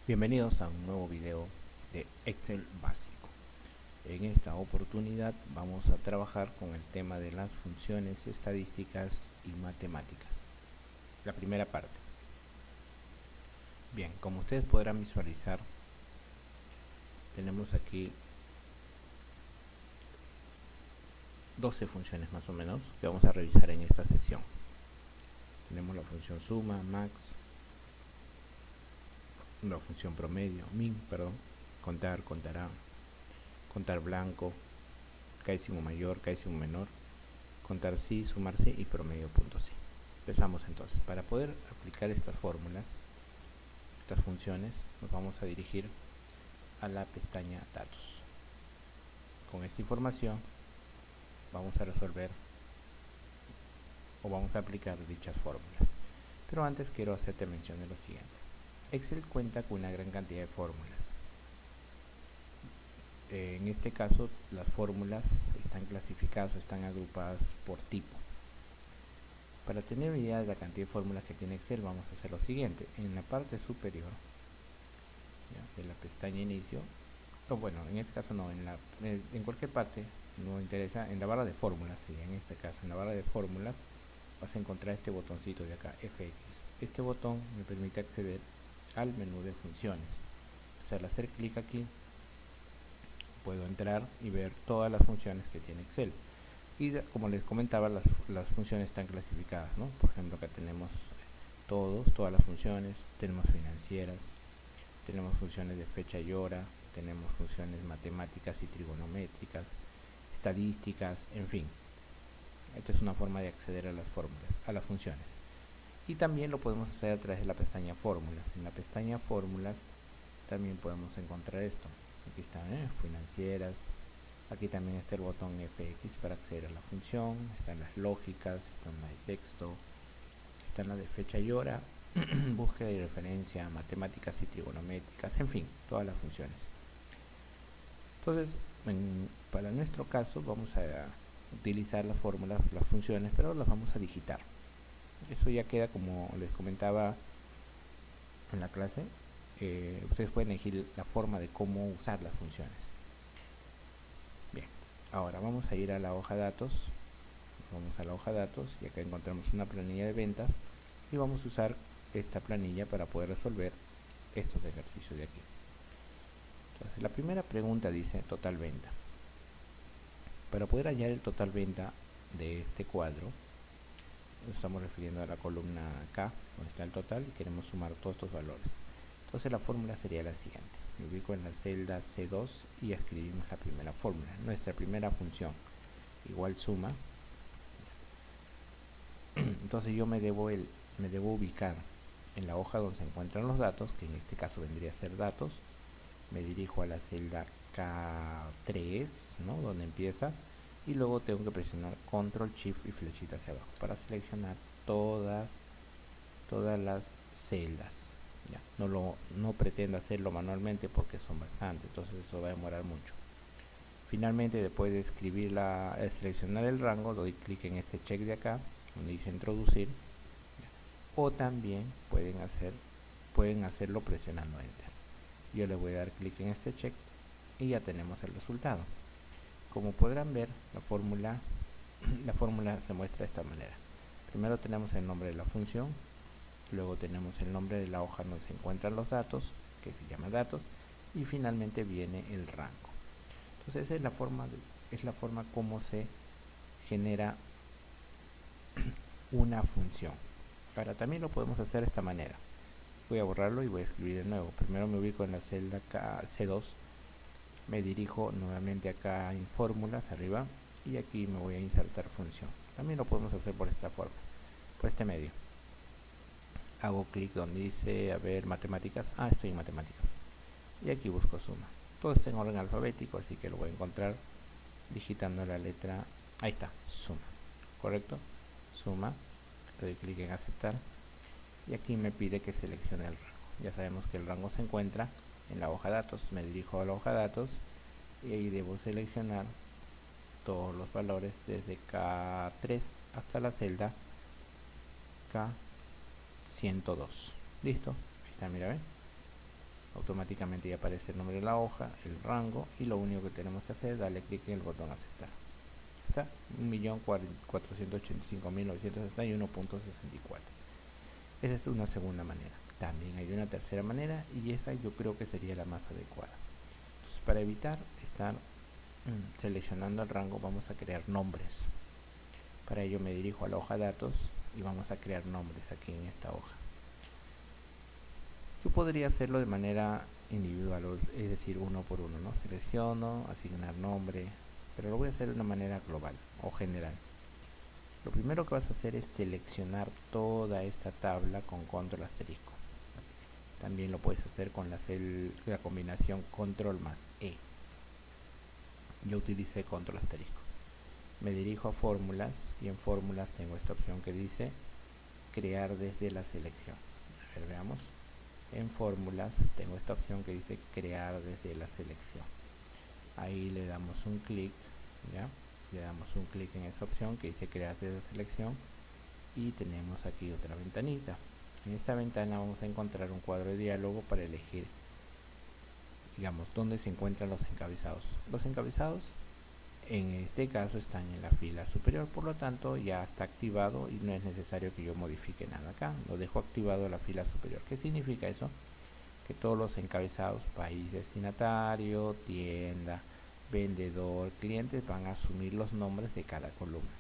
Bienvenidos a un nuevo video de Excel básico. En esta oportunidad vamos a trabajar con el tema de las funciones estadísticas y matemáticas. La primera parte. Bien, como ustedes podrán visualizar, tenemos aquí 12 funciones más o menos que vamos a revisar en esta sesión. Tenemos la función suma, max, la función promedio, min, contar, contará, contar blanco, caísimo mayor, caísimo menor, contar sí, sumar sí y promedio punto sí. Empezamos entonces. Para poder aplicar estas fórmulas, estas funciones, nos vamos a dirigir a la pestaña datos. Con esta información vamos a resolver o vamos a aplicar dichas fórmulas. Pero antes quiero hacerte mención de lo siguiente. Excel cuenta con una gran cantidad de fórmulas. En este caso, las fórmulas están clasificadas o están agrupadas por tipo. Para tener una idea de la cantidad de fórmulas que tiene Excel, vamos a hacer lo siguiente. En la parte superior de la pestaña inicio, o bueno, en este caso no, en cualquier parte, no interesa, en la barra de fórmulas, sí, en este caso, en la barra de fórmulas, vas a encontrar este botoncito de acá, FX. Este botón me permite acceder al menú de funciones. O sea, al hacer clic aquí, puedo entrar y ver todas las funciones que tiene Excel. Y como les comentaba, las funciones están clasificadas, ¿no? Por ejemplo, acá tenemos todas las funciones, tenemos financieras, tenemos funciones de fecha y hora, tenemos funciones matemáticas y trigonométricas, estadísticas, en fin. Esta es una forma de acceder a las fórmulas, a las funciones. Y también lo podemos hacer a través de la pestaña fórmulas. En la pestaña fórmulas también podemos encontrar esto. Aquí están financieras. Aquí también está el botón FX para acceder a la función. Están las lógicas, están las de texto, están las de fecha y hora, búsqueda y referencia, matemáticas y trigonométricas, en fin, todas las funciones. Entonces, para nuestro caso vamos a utilizar las fórmulas, las funciones, pero las vamos a digitar. Eso ya queda, como les comentaba en la clase, ustedes pueden elegir la forma de cómo usar las funciones. Bien, ahora vamos a ir a la hoja datos. Vamos a la hoja datos y acá encontramos una planilla de ventas y vamos a usar esta planilla para poder resolver estos ejercicios de aquí. Entonces, la primera pregunta dice total venta. Para poder hallar el total venta de este cuadro, nos estamos refiriendo a la columna K, donde está el total, y queremos sumar todos estos valores. Entonces la fórmula sería la siguiente. Me ubico en la celda C2 y escribimos la primera fórmula. Nuestra primera función, igual suma. Entonces yo me debo ubicar en la hoja donde se encuentran los datos, que en este caso vendría a ser datos. Me dirijo a la celda K3, ¿no? Donde empieza, y luego tengo que presionar Control, Shift y flechita hacia abajo para seleccionar todas las celdas. Ya, no pretendo hacerlo manualmente porque son bastantes, entonces eso va a demorar mucho. Finalmente, después de escribir seleccionar el rango, doy clic en este check de acá donde dice introducir, o también pueden hacerlo presionando enter. Yo le voy a dar clic en este check y ya tenemos el resultado. Como podrán ver, la fórmula se muestra de esta manera. Primero tenemos el nombre de la función, luego tenemos el nombre de la hoja donde se encuentran los datos, que se llama datos, y finalmente viene el rango. Entonces esa es la forma como se genera una función. Ahora también lo podemos hacer de esta manera. Voy a borrarlo y voy a escribir de nuevo. Primero me ubico en la celda C2, me dirijo nuevamente acá en fórmulas arriba y aquí me voy a insertar función. También lo podemos hacer por esta forma, por este medio. Hago clic donde dice, a ver, matemáticas. Estoy en matemáticas. Y aquí busco suma. Todo está en orden alfabético, así que lo voy a encontrar digitando la letra. Ahí está, suma. ¿Correcto? Suma. Le doy clic en aceptar. Y aquí me pide que seleccione el rango. Ya sabemos que el rango se encuentra en la hoja datos. Me dirijo a la hoja datos y ahí debo seleccionar todos los valores desde K3 hasta la celda K102. Listo, ahí está, mira, ¿ven? automáticamente ya aparece el nombre de la hoja, el rango, y lo único que tenemos que hacer es darle clic en el botón aceptar. Está 1.485.961.64. Esa es una segunda manera. También hay una tercera manera, y esta yo creo que sería la más adecuada. Entonces, para evitar estar seleccionando el rango, vamos a crear nombres. Para ello me dirijo a la hoja datos y vamos a crear nombres aquí en esta hoja. Yo podría hacerlo de manera individual, es decir, uno por uno, ¿no? Selecciono, asignar nombre, pero lo voy a hacer de una manera global o general. Lo primero que vas a hacer es seleccionar toda esta tabla con control asterisco. También lo puedes hacer con la combinación control más E. Yo utilicé control asterisco. Me dirijo a fórmulas y en fórmulas tengo esta opción que dice crear desde la selección. A ver, veamos. En fórmulas tengo esta opción que dice crear desde la selección. Ahí le damos un clic, ¿ya? Le damos un clic en esa opción que dice crear desde la selección y tenemos aquí otra ventanita. En esta ventana vamos a encontrar un cuadro de diálogo para elegir, digamos, dónde se encuentran los encabezados. Los encabezados en este caso están en la fila superior, por lo tanto ya está activado y no es necesario que yo modifique nada acá. Lo dejo activado en la fila superior. ¿Qué significa eso? Que todos los encabezados, país destinatario, tienda, vendedor, clientes, van a asumir los nombres de cada columna.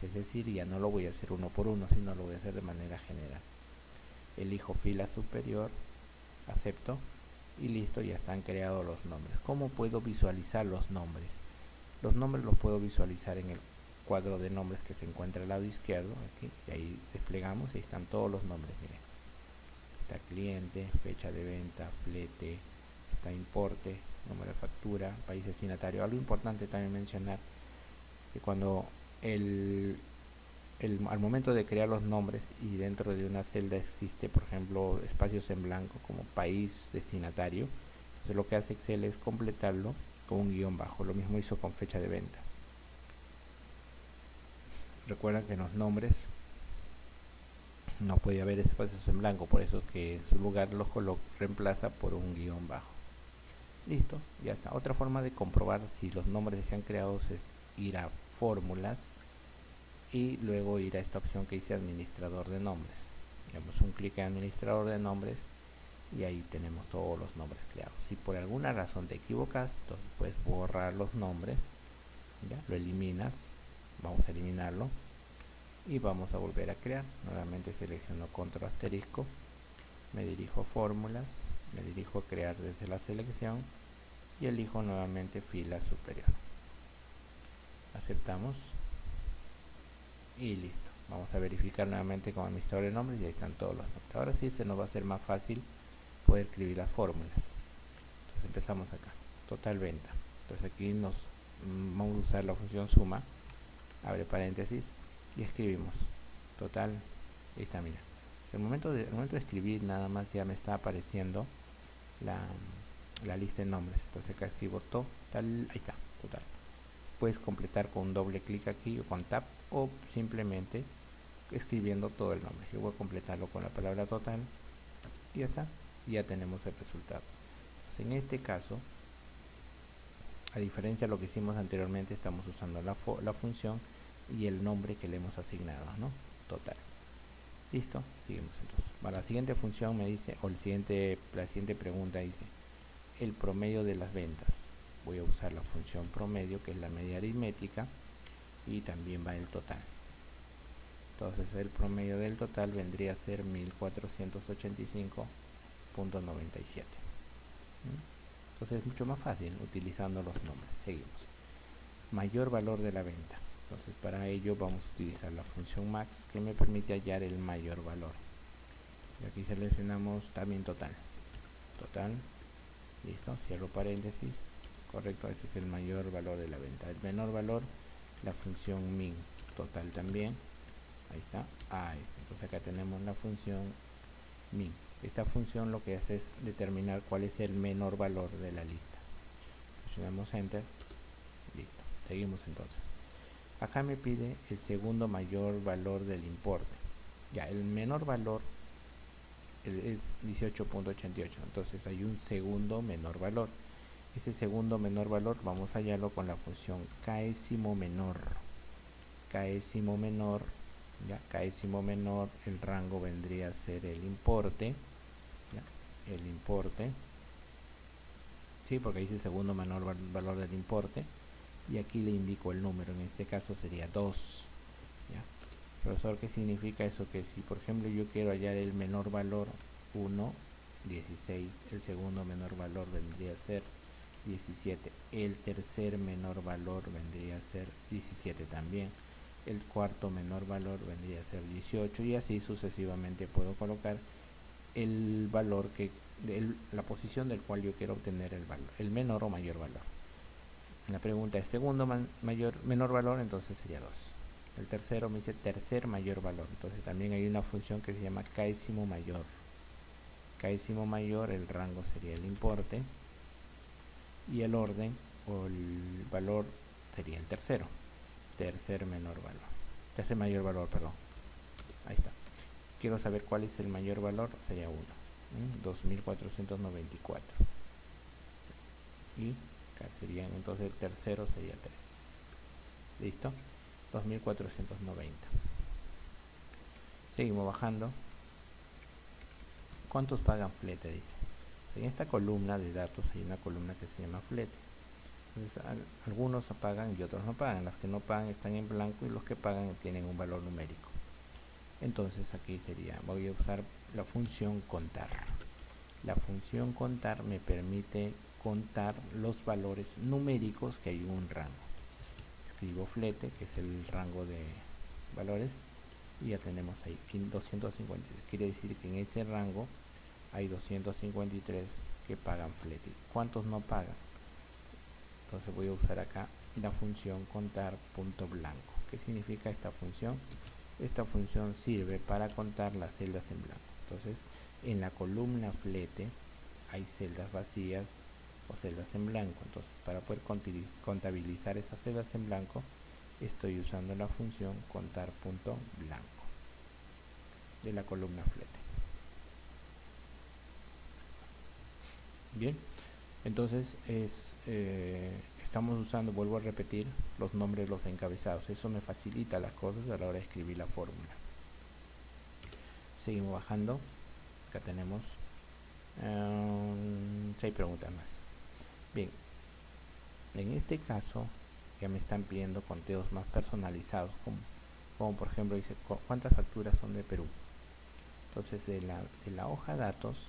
Es decir, ya no lo voy a hacer uno por uno, sino lo voy a hacer de manera general. Elijo fila superior, acepto y listo, ya están creados los nombres. ¿Cómo puedo visualizar los nombres? Los nombres los puedo visualizar en el cuadro de nombres que se encuentra al lado izquierdo, aquí, y ahí desplegamos y ahí están todos los nombres. Miren, está cliente, fecha de venta, flete, está importe, número de factura, país destinatario. Algo importante también mencionar, que cuando al momento de crear los nombres y dentro de una celda existe, por ejemplo, espacios en blanco como país destinatario, entonces lo que hace Excel es completarlo con un guión bajo. Lo mismo hizo con fecha de venta. Recuerdan que en los nombres no puede haber espacios en blanco, por eso que en su lugar lo reemplaza por un guión bajo. Listo, ya está. Otra forma de comprobar si los nombres se han creado es ir a fórmulas y luego ir a esta opción que dice administrador de nombres. Damos un clic en administrador de nombres y ahí tenemos todos los nombres creados. Si por alguna razón te equivocaste, entonces puedes borrar los nombres, ¿ya? Lo eliminas, vamos a eliminarlo y vamos a volver a crear. Nuevamente selecciono control asterisco, me dirijo a fórmulas, me dirijo a crear desde la selección y elijo nuevamente fila superior. Aceptamos y listo. Vamos a verificar nuevamente con administrador de nombres y ahí están todos los nombres. Ahora sí se nos va a hacer más fácil poder escribir las fórmulas. Entonces empezamos acá, total venta. Entonces aquí vamos a usar la función suma, abre paréntesis y escribimos total. Ahí está, mira. El momento de escribir nada más ya me está apareciendo la lista de nombres. Entonces acá escribo total, ahí está, total. Puedes completar con un doble clic aquí o con tab o simplemente escribiendo todo el nombre. Yo voy a completarlo con la palabra total y ya está, ya tenemos el resultado. Entonces, en este caso, a diferencia de lo que hicimos anteriormente, estamos usando la función y el nombre que le hemos asignado, ¿no? Total. Listo, seguimos entonces. Para la siguiente función me dice, o la siguiente pregunta dice, el promedio de las ventas. Voy a usar la función promedio, que es la media aritmética, y también va el total. Entonces el promedio del total vendría a ser 1485.97. Entonces es mucho más fácil utilizando los nombres. Seguimos. Mayor valor de la venta. Entonces para ello vamos a utilizar la función max, que me permite hallar el mayor valor. Y aquí seleccionamos también total. Total. Listo. Cierro paréntesis. Correcto. Ese es el mayor valor de la venta. El menor valor, la función min. Total también. Ahí está. Entonces acá tenemos la función min. Esta función lo que hace es determinar cuál es el menor valor de la lista. Presionamos enter. Listo. Seguimos entonces. Acá me pide el segundo mayor valor del importe. Ya, el menor valor es 18.88, entonces hay un segundo menor valor. Ese segundo menor valor vamos a hallarlo con la función késimo menor. Késimo menor, ya, késimo menor, el rango vendría a ser el importe, ya, el importe, sí, porque dice segundo menor valor del importe, y aquí le indico el número, en este caso sería 2, ¿ya? Profesor, ¿qué significa eso? Que si por ejemplo yo quiero hallar el menor valor 1, 16, el segundo menor valor vendría a ser 17, el tercer menor valor vendría a ser 17 también, el cuarto menor valor vendría a ser 18, y así sucesivamente puedo colocar el valor que la posición del cual yo quiero obtener el valor, el menor o mayor valor. La pregunta es segundo menor valor, entonces sería 2. El tercero me dice tercer mayor valor, entonces también hay una función que se llama késimo mayor. Késimo mayor, el rango sería el importe, y el orden o el valor sería el tercero, tercer menor valor, tercer mayor valor, perdón. Ahí está. Quiero saber cuál es el mayor valor, sería 1, 2494, y acá serían, entonces el tercero sería 3. Listo, 2490. Seguimos bajando. ¿Cuántos pagan flete? Dice. En esta columna de datos hay una columna que se llama flete. Entonces, algunos pagan y otros no pagan. Las que no pagan están en blanco y los que pagan tienen un valor numérico. Entonces aquí sería, voy a usar la función contar. La función contar me permite contar los valores numéricos que hay en un rango. Escribo flete, que es el rango de valores, y ya tenemos ahí 253. Quiere decir que en este rango hay 253 que pagan flete. ¿Cuántos no pagan? Entonces voy a usar acá la función contar punto blanco. ¿Qué significa esta función? Esta función sirve para contar las celdas en blanco. Entonces en la columna flete hay celdas vacías o celdas en blanco. Entonces para poder contabilizar esas celdas en blanco estoy usando la función contar punto blanco de la columna flete. Bien, entonces estamos usando, vuelvo a repetir, los nombres de los encabezados. Eso me facilita las cosas a la hora de escribir la fórmula. Seguimos bajando. Acá tenemos 6 preguntas más. Bien, en este caso ya me están pidiendo conteos más personalizados, como por ejemplo dice, ¿cuántas facturas son de Perú? Entonces de la hoja datos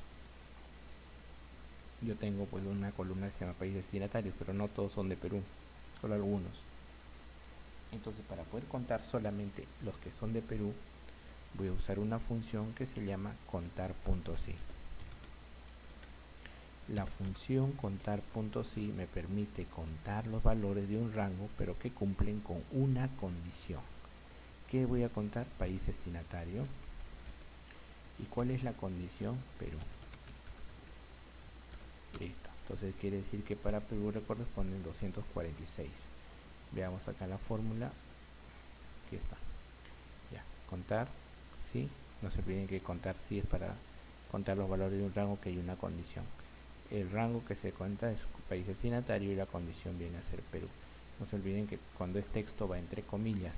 yo tengo pues una columna que se llama países destinatarios, pero no todos son de Perú, solo algunos. Entonces para poder contar solamente los que son de Perú, voy a usar una función que se llama contar.si. La función contar.si me permite contar los valores de un rango, pero que cumplen con una condición. ¿Qué voy a contar? País destinatario. ¿Y cuál es la condición? Perú. Listo. Entonces quiere decir que para Perú le corresponden 246. Veamos acá la fórmula. Aquí está. Ya. Contar, sí. No se olviden que contar sí es para contar los valores de un rango que hay una condición. El rango que se cuenta es país destinatario y la condición viene a ser Perú. No se olviden que cuando es texto va entre comillas.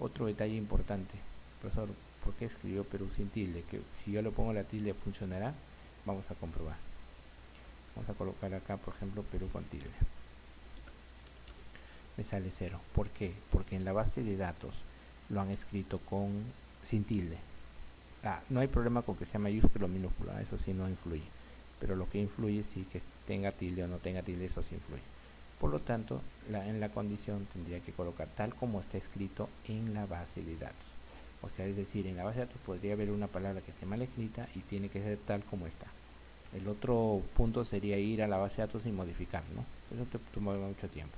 Otro detalle importante, profesor, ¿por qué escribió Perú sin tilde? Que si yo le pongo la tilde, ¿funcionará? Vamos a comprobar. Vamos a colocar acá, por ejemplo, Perú con tilde. Me sale 0. ¿Por qué? Porque en la base de datos lo han escrito sin tilde. No hay problema con que sea mayúsculo o minúscula, eso sí no influye. Pero lo que influye sí que tenga tilde o no tenga tilde, eso sí influye. Por lo tanto, en la condición tendría que colocar tal como está escrito en la base de datos. O sea, es decir, en la base de datos podría haber una palabra que esté mal escrita y tiene que ser tal como está. El otro punto sería ir a la base de datos y modificar, ¿no? Eso te toma mucho tiempo.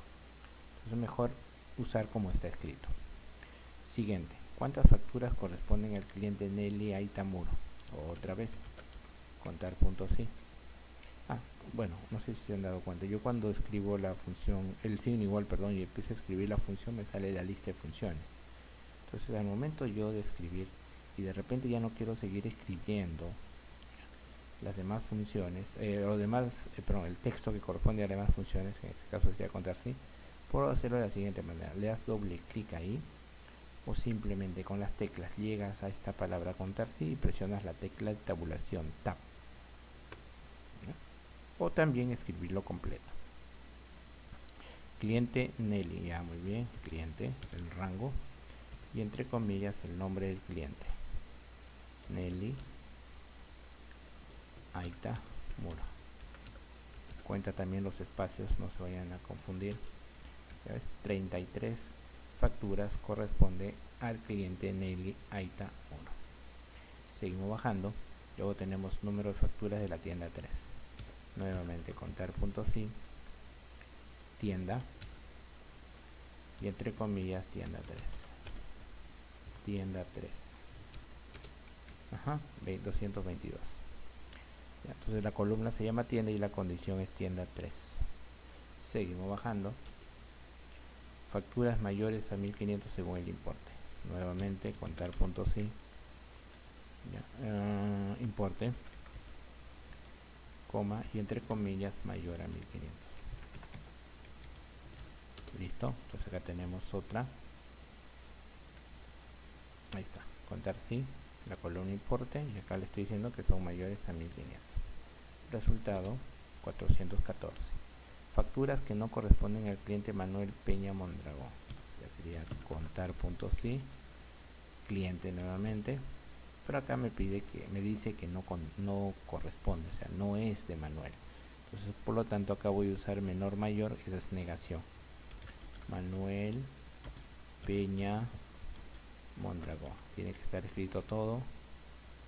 Entonces es mejor usar como está escrito. Siguiente. ¿Cuántas facturas corresponden al cliente Nelly Aitamuro? Otra vez. Contar.si. Bueno, no sé si se han dado cuenta. Yo cuando escribo la función, el signo igual, perdón, y empiezo a escribir la función, me sale la lista de funciones. Entonces al momento yo de escribir y de repente ya no quiero seguir escribiendo las demás funciones, el texto que corresponde a las demás funciones, en este caso sería contar sí, puedo hacerlo de la siguiente manera: le das doble clic ahí, o simplemente con las teclas llegas a esta palabra contar sí y presionas la tecla de tabulación Tab, ¿no? O también escribirlo completo. Cliente Nelly, ya muy bien, cliente, el rango y entre comillas el nombre del cliente, Nelly Aita Muro. Cuenta también los espacios, no se vayan a confundir. Ya ves, 33 facturas corresponde al cliente Nelly Aita Muro. Seguimos bajando, luego tenemos número de facturas de la tienda 3. Nuevamente contar punto sí, tienda y entre comillas tienda 3. Tienda 3. Ajá, 222. Ya, entonces la columna se llama tienda y la condición es tienda 3. Seguimos bajando. Facturas mayores a 1500 según el importe. Nuevamente contar punto sí. Ya, importe, coma y entre comillas mayor a 1500. Listo, entonces acá tenemos otra. Ahí está, contar sí, la columna importe, y acá le estoy diciendo que son mayores a 1500. Resultado 414. Facturas que no corresponden al cliente Manuel Peña Mondragón. Ya sería contar punto sí, cliente nuevamente, pero acá me dice que no corresponde, o sea, no es de Manuel. Entonces, por lo tanto, acá voy a usar menor mayor, esa es negación. Manuel Peña Mondragón. Tiene que estar escrito todo.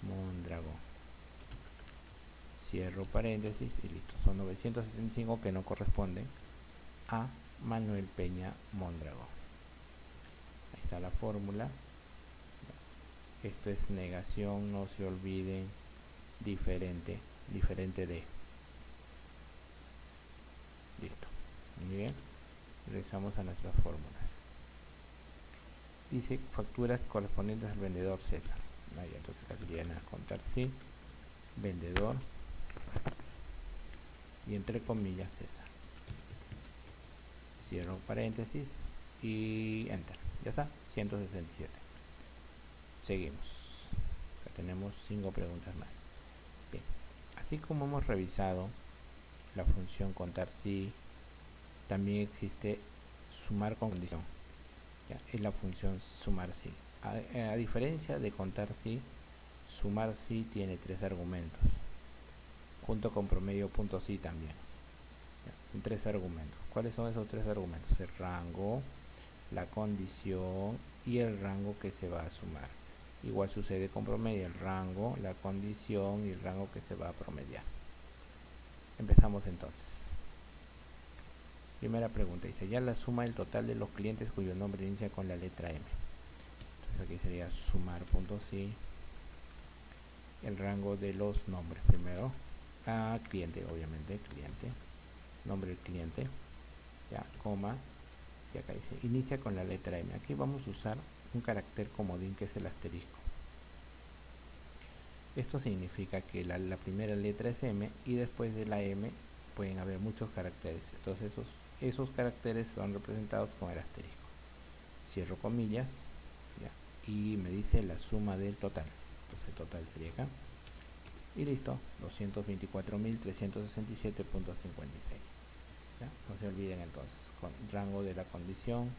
Mondragón. Cierro paréntesis y listo. Son 975 que no corresponden a Manuel Peña Mondragón. Ahí está la fórmula. Esto es negación, no se olviden, diferente de. Listo. Muy bien. Regresamos a nuestras fórmulas. Dice facturas correspondientes al vendedor César. Ahí, entonces acá sería contar sí, vendedor y entre comillas César. Cierro paréntesis y enter. Ya está, 167. Seguimos. Acá tenemos 5 preguntas más. Bien, así como hemos revisado la función contar sí, también existe sumar con condición. Ya, es la función sumar sí. A diferencia de contar sí, sumar sí tiene 3 argumentos, junto con promedio punto sí también. Ya, son 3 argumentos. ¿Cuáles son esos 3 argumentos? El rango, la condición y el rango que se va a sumar. Igual sucede con promedio, el rango, la condición y el rango que se va a promediar. Empezamos entonces. Primera pregunta, dice, ya la suma del total de los clientes cuyo nombre inicia con la letra M. Entonces aquí sería sumar punto sí, el rango de los nombres primero, a cliente, obviamente, cliente, nombre del cliente, ya, coma, y acá dice, inicia con la letra M. Aquí vamos a usar un carácter comodín que es el asterisco. Esto significa que la primera letra es M y después de la M pueden haber muchos caracteres. Entonces esos caracteres son representados con el asterisco. Cierro comillas, ya, y me dice la suma del total. Entonces el total sería acá. Y listo, 224.367.56. No se olviden entonces, con rango de la condición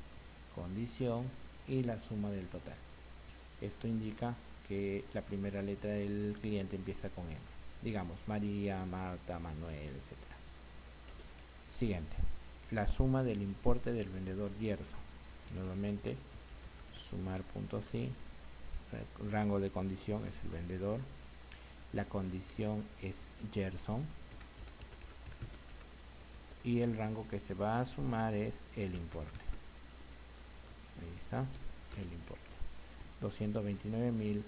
y la suma del total. Esto indica que la primera letra del cliente empieza con M. Digamos, María, Marta, Manuel, etc. Siguiente, la suma del importe del vendedor Gerson. Nuevamente, sumar punto sí, rango de condición es el vendedor, la condición es Gerson y el rango que se va a sumar es el importe. Ahí está, el importe. 229.592.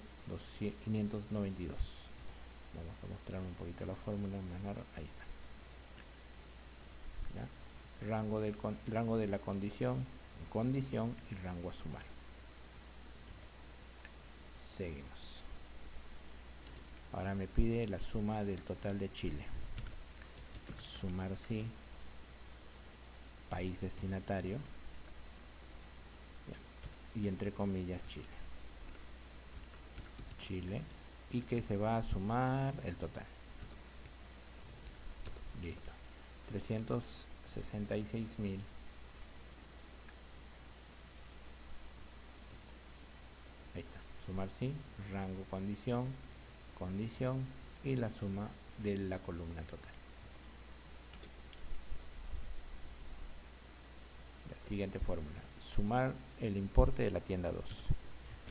Vamos a mostrar un poquito la fórmula más larga. Ahí está. ¿Ya? Rango de la condición y rango a sumar. Seguimos. Ahora me pide la suma del total de Chile. Sumar sí, país destinatario, y entre comillas Chile. Chile, y que se va a sumar el total. Listo. 366.000. Ahí está. Sumar sí, rango condición, condición y la suma de la columna total. La siguiente fórmula. Sumar el importe de la tienda 2.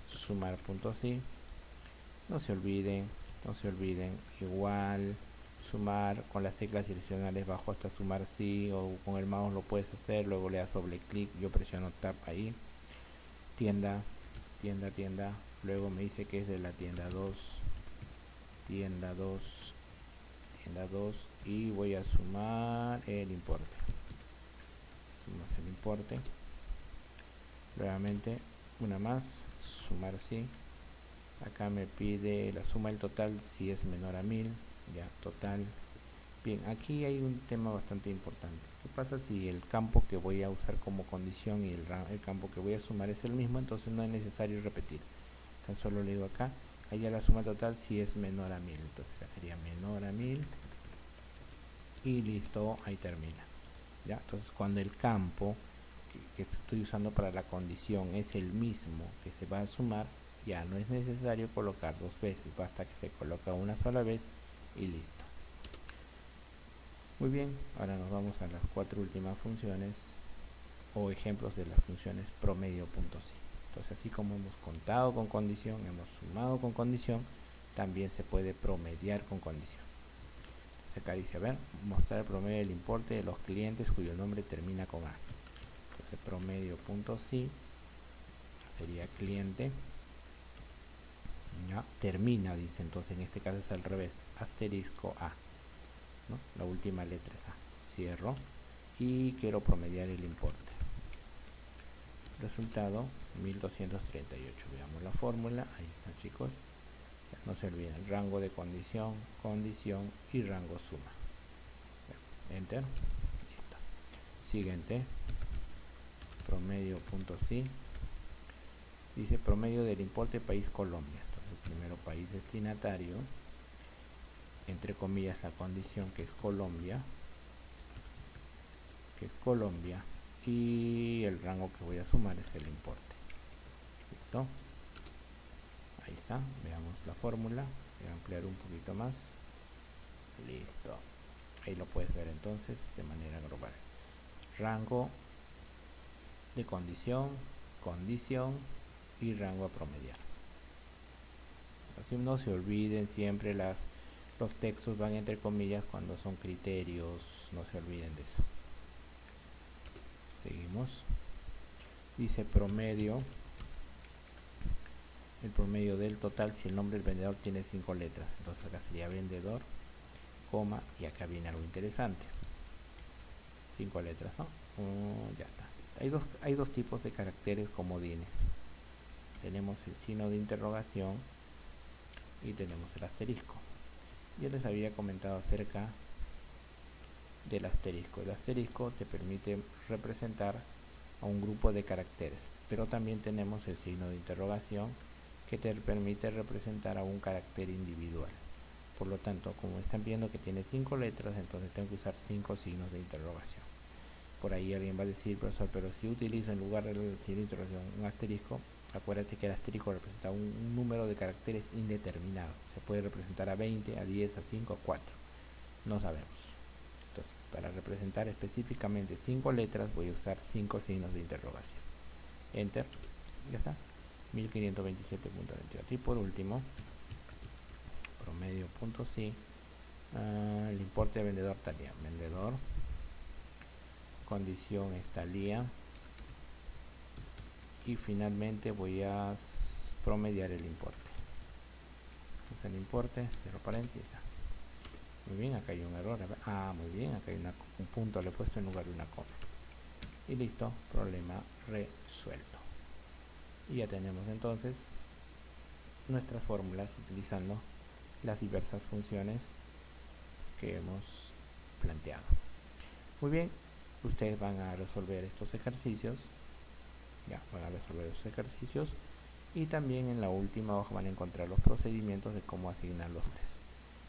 Sumar punto sí. No se olviden, igual sumar con las teclas direccionales bajo hasta sumar sí, o con el mouse lo puedes hacer, luego le das doble clic, yo presiono tab ahí, tienda, luego me dice que es de la tienda 2, y voy a sumar el importe. Sumamos el importe, nuevamente una más, sumar sí. Acá me pide la suma del total si es menor a 1000, ya, total. Bien, aquí hay un tema bastante importante. ¿Qué pasa si el campo que voy a usar como condición y el campo que voy a sumar es el mismo? Entonces no es necesario repetir. Tan solo le digo acá, allá la suma total si es menor a 1000. Entonces acá sería menor a 1000 y listo, ahí termina. ¿Ya? Entonces cuando el campo que estoy usando para la condición es el mismo que se va a sumar, ya no es necesario colocar dos veces, basta que se coloca una sola vez y listo. Muy bien, ahora nos vamos a las 4 últimas funciones o ejemplos de las funciones promedio.sí. Entonces, así como hemos contado con condición, hemos sumado con condición, también se puede promediar con condición. Entonces, acá dice, a ver, mostrar el promedio del importe de los clientes cuyo nombre termina con A. Entonces, promedio.sí sería cliente, ya, termina, dice, entonces en este caso es al revés, asterisco A, ¿no? La última letra es A. Cierro y quiero promediar el importe. Resultado 1238. Veamos la fórmula. Ahí está, chicos. No se olviden, rango de condición, condición y rango suma. Enter. Listo. Siguiente. Promedio.sí. Dice promedio del importe país Colombia. Entonces primero país destinatario, entre comillas la condición que es Colombia, y el rango que voy a sumar es el importe. Listo. Ahí está, veamos la fórmula. Voy a ampliar un poquito más. Listo. Ahí lo puedes ver entonces de manera global. Rango de condición, condición y rango a promediar. Así no se olviden siempre los textos van entre comillas cuando son criterios, no se olviden de eso. Seguimos. Dice promedio, el promedio del total si el nombre del vendedor tiene 5 letras. Entonces acá sería vendedor, coma, y acá viene algo interesante. 5 letras, ¿no? Ya está. Hay dos tipos de caracteres comodines. Tenemos el signo de interrogación y tenemos el asterisco. Yo les había comentado acerca del asterisco. El asterisco te permite representar a un grupo de caracteres, pero también tenemos el signo de interrogación que te permite representar a un carácter individual. Por lo tanto, como están viendo que tiene 5 letras, entonces tengo que usar 5 signos de interrogación. Por ahí alguien va a decir, profesor, pero si utilizo en lugar del signo de interrogación un asterisco, acuérdate que el asterisco representa un número de caracteres indeterminado. Se puede representar a 20, a 10, a 5, a 4. No sabemos. Entonces, para representar específicamente 5 letras, voy a usar 5 signos de interrogación. Enter. Ya está. 1527.28. Y por último, promedio.sí. El importe de vendedor talía. Vendedor. Condición estalía. Y finalmente voy a promediar el importe. Entonces el importe, cierro paréntesis, está. Muy bien, acá hay un error. Muy bien, acá hay un punto, le he puesto en lugar de una coma. Y listo, problema resuelto. Y ya tenemos entonces nuestras fórmulas utilizando las diversas funciones que hemos planteado. Muy bien, ustedes van a resolver estos ejercicios, y también en la última hoja van a encontrar los procedimientos de cómo asignar los test.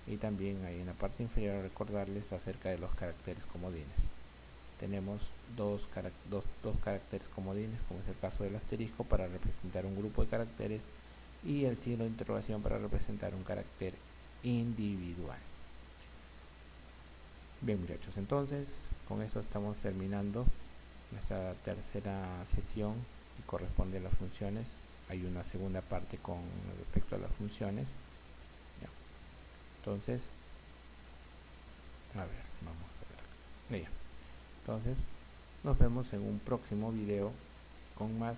Y también ahí en la parte inferior recordarles acerca de los caracteres comodines. Tenemos dos caracteres comodines, como es el caso del asterisco para representar un grupo de caracteres y el signo de interrogación para representar un carácter individual. Bien, muchachos, entonces con esto estamos terminando nuestra tercera sesión y corresponde a las funciones. Hay una segunda parte con respecto a las funciones. Ya. Entonces, a ver, vamos a ver. Ya. Entonces, nos vemos en un próximo video con más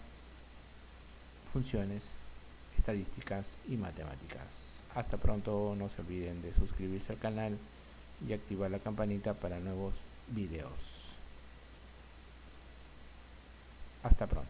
funciones, estadísticas y matemáticas. Hasta pronto, no se olviden de suscribirse al canal y activar la campanita para nuevos videos. Hasta pronto.